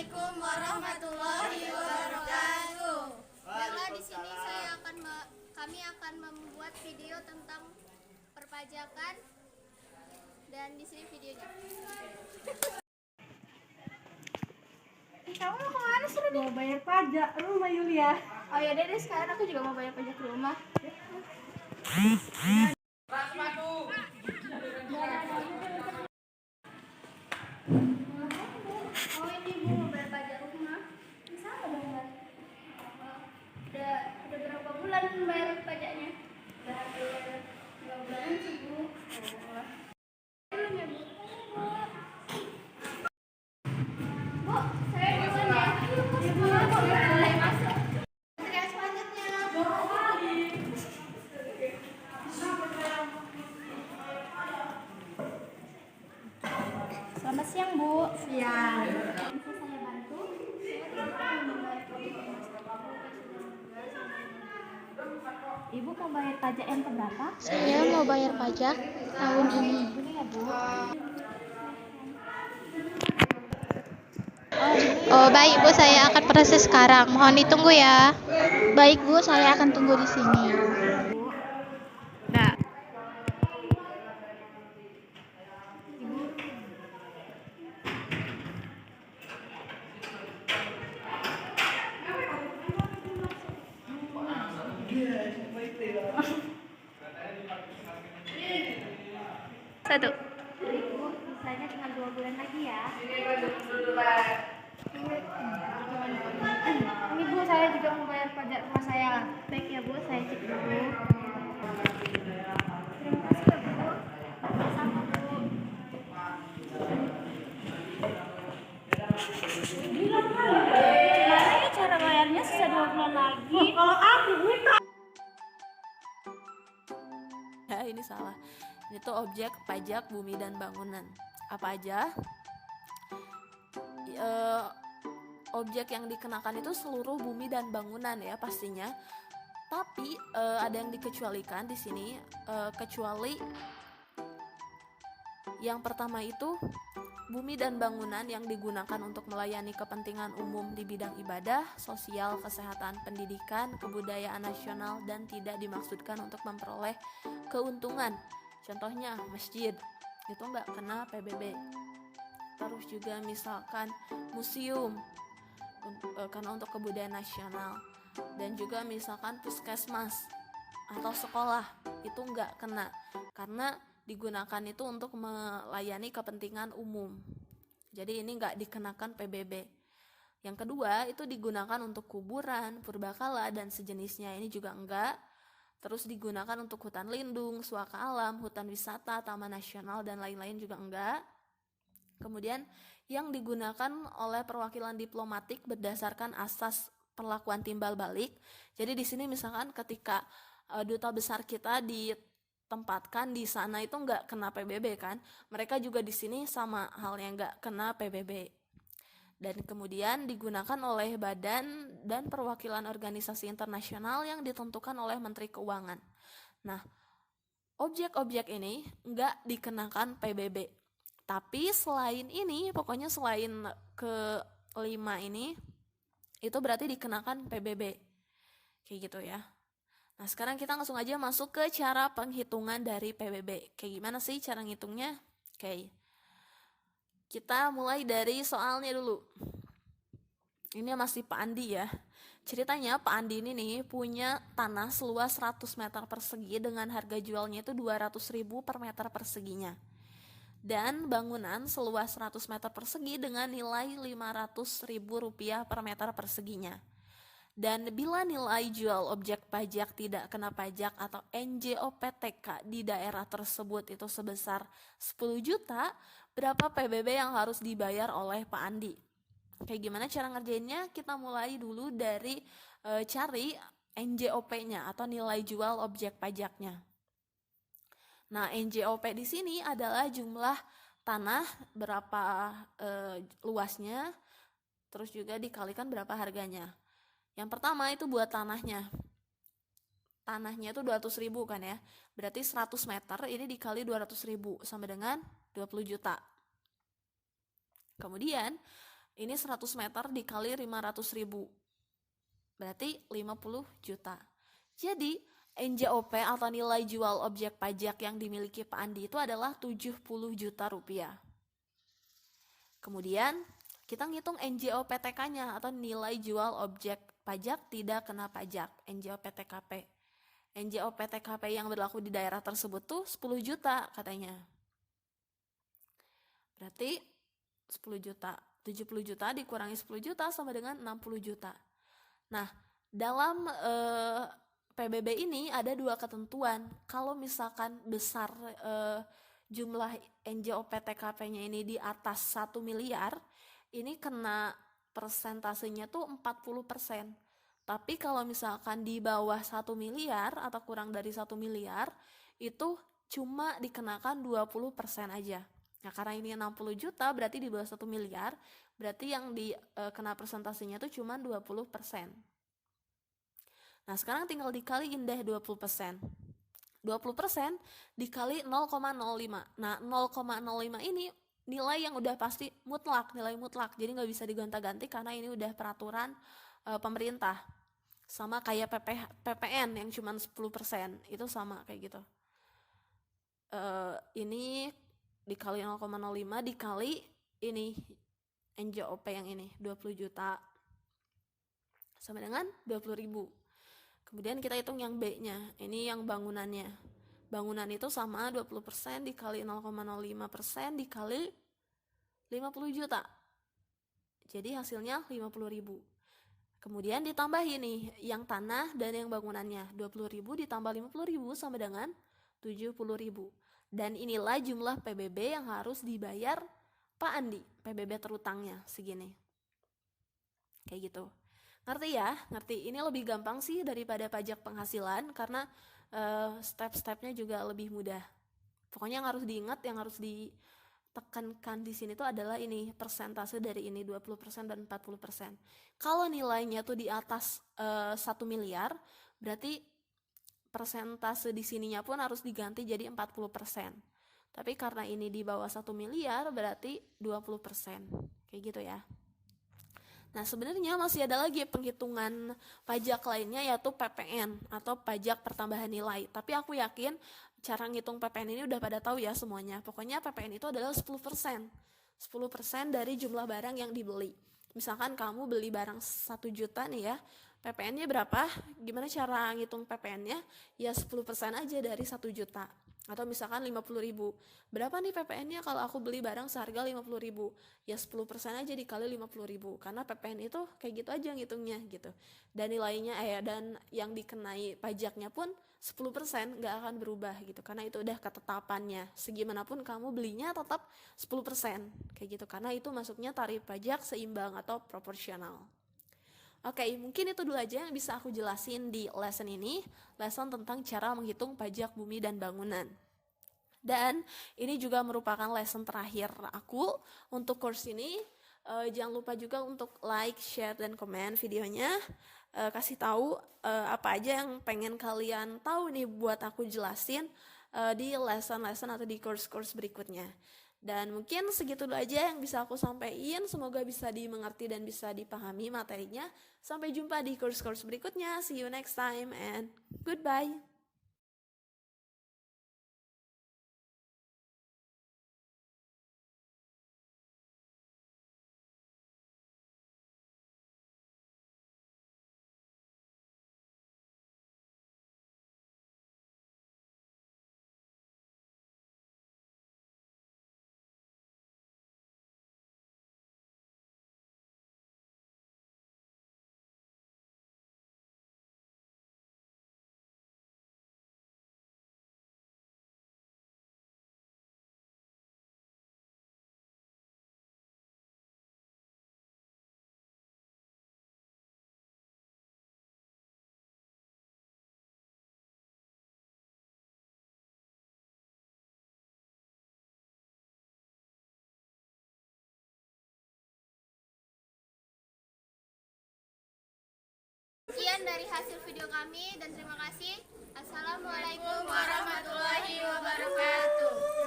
Assalamualaikum warahmatullahi wabarakatuh. Bella, di sini kami akan membuat video tentang perpajakan, dan di sini videonya. Kamu mau kemana sih? Mau bayar pajak rumah Yulia. Oh ya deh, sekarang aku juga mau bayar pajak rumah. Oh ini Bu, mau bayar pajak rumah. Bisa dong, Mbak? Udah berapa bulan bayar pajaknya? Udah hampir 2 bulan sih Bu. Belum ya Bu? Bu, saya duluan ya. Ibu, boleh masuk. Antrian selanjutnya. Selamat siang Bu. Siang. Bisa saya bantu? Ibu mau bayar pajak yang keberapa? Saya mau bayar pajak tahun ini. Ini ya Bu. Oh baik Bu, saya akan proses sekarang. Mohon ditunggu ya. Baik Bu, saya akan tunggu di sini. Nah. Satu. Ibu, sisanya tinggal 2 bulan lagi ya. Ini Bu, saya juga mau bayar pajak rumah saya. Baik ya Bu, saya cek dulu. Terima kasih ya Bu. Sama Bu. Gimana ya cara bayarnya, sisa 2 bulan lagi? Kalau aku minta. Ya, ini salah. Ini tuh objek pajak bumi dan bangunan. Apa aja? Objek yang dikenakan itu seluruh bumi dan bangunan ya pastinya. Tapi ada yang dikecualikan di sini, kecuali yang pertama itu bumi dan bangunan yang digunakan untuk melayani kepentingan umum di bidang ibadah, sosial, kesehatan, pendidikan, kebudayaan nasional, dan tidak dimaksudkan untuk memperoleh keuntungan. Contohnya masjid, itu nggak kena PBB. Terus juga misalkan museum, karena untuk kebudayaan nasional. Dan juga misalkan puskesmas atau sekolah, itu nggak kena, karena digunakan itu untuk melayani kepentingan umum. Jadi ini nggak dikenakan PBB. Yang kedua itu digunakan untuk kuburan, purbakala, dan sejenisnya, ini juga enggak. Terus digunakan untuk hutan lindung, suaka alam, hutan wisata, taman nasional, dan lain-lain juga enggak. Kemudian yang digunakan oleh perwakilan diplomatik berdasarkan asas perlakuan timbal balik. Jadi di sini misalkan ketika duta besar kita ditempatkan di sana itu nggak kena PBB kan, mereka juga di sini sama halnya nggak kena PBB. Dan kemudian digunakan oleh badan dan perwakilan organisasi internasional yang ditentukan oleh Menteri Keuangan. Nah, objek-objek ini nggak dikenakan PBB. Tapi selain ini, pokoknya selain kelima ini, itu berarti dikenakan PBB. Kayak gitu ya. Nah, sekarang kita langsung aja masuk ke cara penghitungan dari PBB. Kayak gimana sih cara ngitungnya? Oke. Kita mulai dari soalnya dulu. Ini masih Pak Andi ya. Ceritanya Pak Andi ini nih punya tanah seluas 100 meter persegi dengan harga jualnya itu 200.000 per meter perseginya. Dan bangunan seluas 100 meter persegi dengan nilai Rp500.000 per meter perseginya. Dan bila nilai jual objek pajak tidak kena pajak atau NJOPTK di daerah tersebut itu sebesar 10 juta, berapa PBB yang harus dibayar oleh Pak Andi? Kayak gimana cara ngerjainnya? Kita mulai dulu dari cari NJOP-nya atau nilai jual objek pajaknya. Nah, NJOP di sini adalah jumlah tanah, berapa luasnya, terus juga dikalikan berapa harganya. Yang pertama itu buat tanahnya. Tanahnya itu 200.000 kan ya. Berarti 100 meter ini dikali 200.000 sama dengan 20 juta. Kemudian Ini 100 meter dikali 500.000. Berarti 50 juta. Jadi NJOP atau nilai jual objek pajak yang dimiliki Pak Andi itu adalah 70 juta rupiah. Kemudian kita ngitung NJOPTK-nya atau nilai jual objek pajak tidak kena pajak, NJOPTKP. NJOPTKP yang berlaku di daerah tersebut tuh 10 juta katanya. Berarti 10 juta, 70 juta dikurangi 10 juta sama dengan 60 juta. Nah, dalam PBB ini ada dua ketentuan. Kalau misalkan besar jumlah NJOPTKP-nya ini di atas 1 miliar, ini kena persentasenya tuh 40%. Tapi kalau misalkan di bawah 1 miliar atau kurang dari 1 miliar, itu cuma dikenakan 20% aja. Nah, karena ini 60 juta berarti di bawah 1 miliar, berarti yang kena persentasenya itu cuma 20%. Nah, sekarang tinggal dikaliin deh 20%. 20% dikali 0,05. Nah, 0,05 ini nilai yang udah pasti mutlak, nilai mutlak. Jadi nggak bisa digonta-ganti karena ini udah peraturan pemerintah. Sama kayak PPN yang cuma 10%, itu sama kayak gitu. Ini dikali 0,05 dikali ini NJOP yang ini 20 juta sama dengan 20.000. Kemudian kita hitung yang B-nya, ini yang bangunannya. Bangunan itu sama 20% dikali 0,05% dikali 50 juta. Jadi hasilnya 50.000. Kemudian ditambah ini yang tanah dan yang bangunannya. 20.000 ditambah 50.000 sama dengan 70.000. Dan inilah jumlah PBB yang harus dibayar Pak Andi. PBB terutangnya segini. Kayak gitu. Ngerti ya? Ngerti. Ini lebih gampang sih daripada pajak penghasilan karena step-stepnya juga lebih mudah. Pokoknya yang harus diingat, yang harus ditekankan di sini tuh adalah ini persentase dari ini 20% dan 40%. Kalau nilainya tuh di atas 1 miliar, berarti persentase di sininya pun harus diganti jadi 40%. Tapi karena ini di bawah 1 miliar berarti 20%. Kayak gitu ya. Nah, sebenarnya masih ada lagi penghitungan pajak lainnya yaitu PPN atau pajak pertambahan nilai. Tapi aku yakin cara ngitung PPN ini udah pada tahu ya semuanya. Pokoknya PPN itu adalah 10%. 10% dari jumlah barang yang dibeli. Misalkan kamu beli barang 1 juta nih ya, PPN-nya berapa? Gimana cara ngitung PPN-nya? Ya 10% aja dari 1 juta. Atau misalkan 50.000. Berapa nih PPN-nya kalau aku beli barang seharga 50.000? Ya 10% aja dikali 50.000. Karena PPN itu kayak gitu aja ngitungnya gitu. Dan nilainya dan yang dikenai pajaknya pun 10% nggak akan berubah gitu. Karena itu udah ketetapannya. Segimanapun kamu belinya tetap 10% kayak gitu. Karena itu masuknya tarif pajak seimbang atau proporsional. Oke, mungkin itu dulu aja yang bisa aku jelasin di lesson ini, lesson tentang cara menghitung pajak bumi dan bangunan. Dan ini juga merupakan lesson terakhir aku untuk course ini. Jangan lupa juga untuk like, share, dan komen videonya. Kasih tahu apa aja yang pengen kalian tahu nih buat aku jelasin di lesson-lesson atau di course-course berikutnya. Dan mungkin segitu dulu aja yang bisa aku sampaikan. Semoga bisa dimengerti dan bisa dipahami materinya. Sampai jumpa di course-course berikutnya. See you next time and goodbye. Sekian dari hasil video kami dan terima kasih. Assalamualaikum warahmatullahi wabarakatuh.